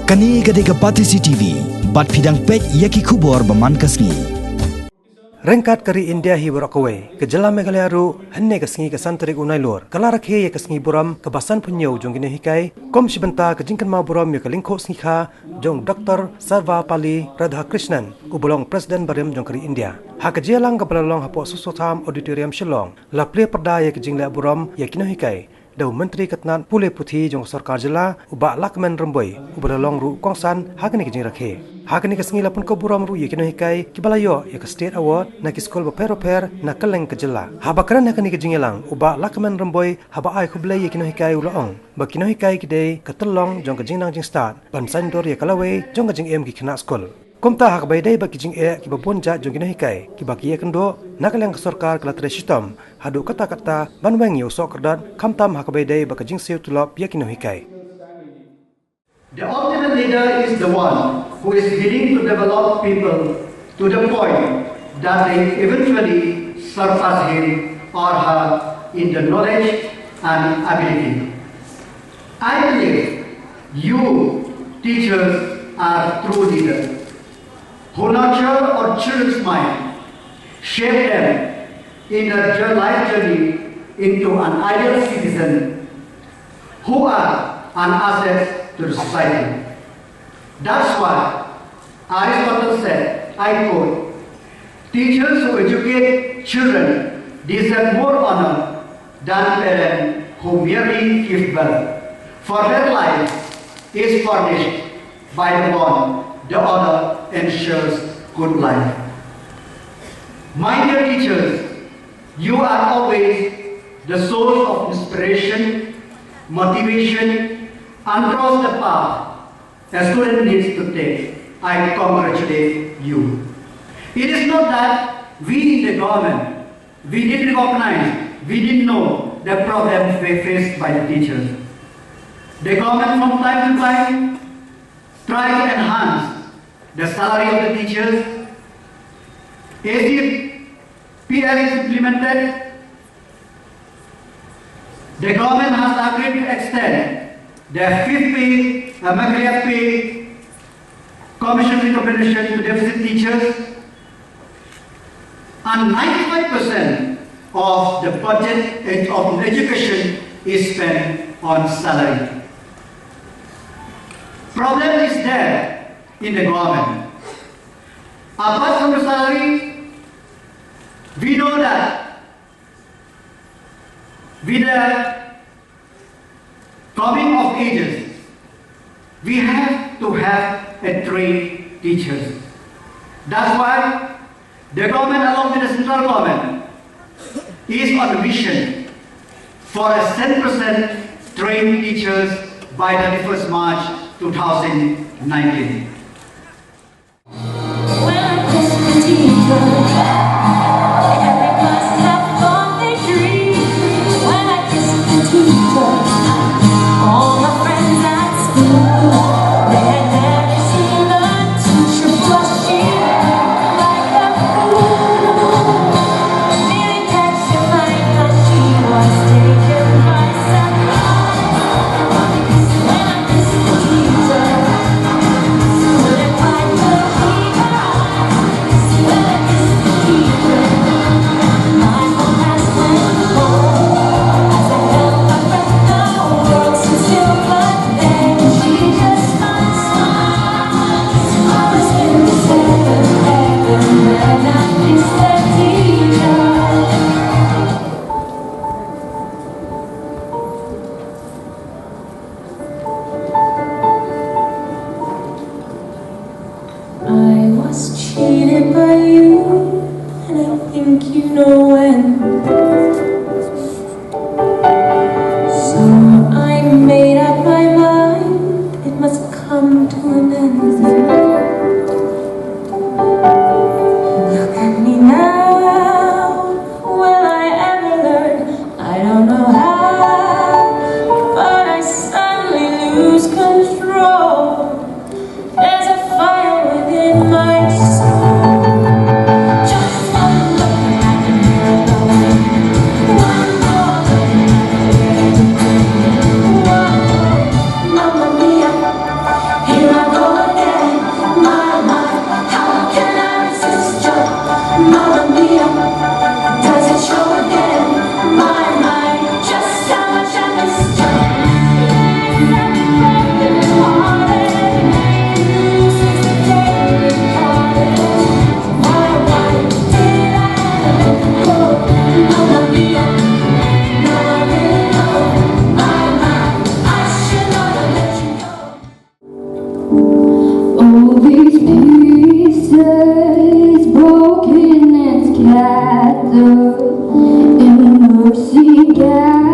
Kani gadega pati CCTV, bat fidang pek yaki kubor baman kasngi. Rengkat kari India hi Borokaway, ke Jala Meghalaya ru henne kasngi ke Santarik Unai Lor. Kala rakhe ya kasngi buram ke basan punyau jong gine hikai, kom sibenta ke jingkan ma buram ya ke lingko sngi kha jong Dr. Sarva Pali Radha Krishnan, ubulong Presiden Barim jong kari India. Ha ke jelang ke belalong hapo susotam auditorium Shillong, la ple perda ya ke jingla buram ya kino hikai. Dau Menteri Ketnan Pule Puthi jong Sarkar Jela ubak lakmen remboi ubalalong ru kongsan hakani ke jing rakhe. Hakani ke sengi lapun ko buram ru ye kino hikai kibalayo ye ke State Award na ki skol per na keleng ke jela. Habakaran hakani ke jingelang ubak lakmen remboi haba ai khublai ye kino hikai ulaong. Ba kino hikai kidei ke telong jong ke jingnang jing start ban sandor ye kalawei jong ke jing em ki kena skol. Komta hak baidai baki jing ki babon ja jong kino hikai ki baki ye kendo nakaleng ke sarkar kala tre system hadu kata-kata ban weng yo sok kerdan kamtam hak baidai baki jing siu tulop ye kino hikai. The ultimate leader is the one who is willing to develop people to the point that they eventually surpass him or her in the knowledge and ability. I believe you teachers are true leaders who nurture our children's mind, shape them in a life journey into an ideal citizen who are an asset to the society. That's why Aristotle said, I quote, teachers who educate children deserve more honor than parents who merely give birth, for their life is furnished by the one the other ensures good life. My dear teachers, you are always the source of inspiration, motivation, and cross the path a student needs to take. I congratulate you. It is not that we in the government, we didn't recognize, we didn't know the problems faced by the teachers. The government from time to time try to enhance the salary of the teachers. As if PL is implemented, the government has agreed to extend the fifth pay, Maghrib pay, commission recommendation to deficit teachers, and 95% of the budget of education is spent on salary. Problem is there in the government. Apart from the salary, we know that with the coming of ages, we have to have a trained teachers. That's why the government along with the central government is on a mission for a 10% trained teachers by 31st March 2019. pieces, broken and scattered in mercy gathered.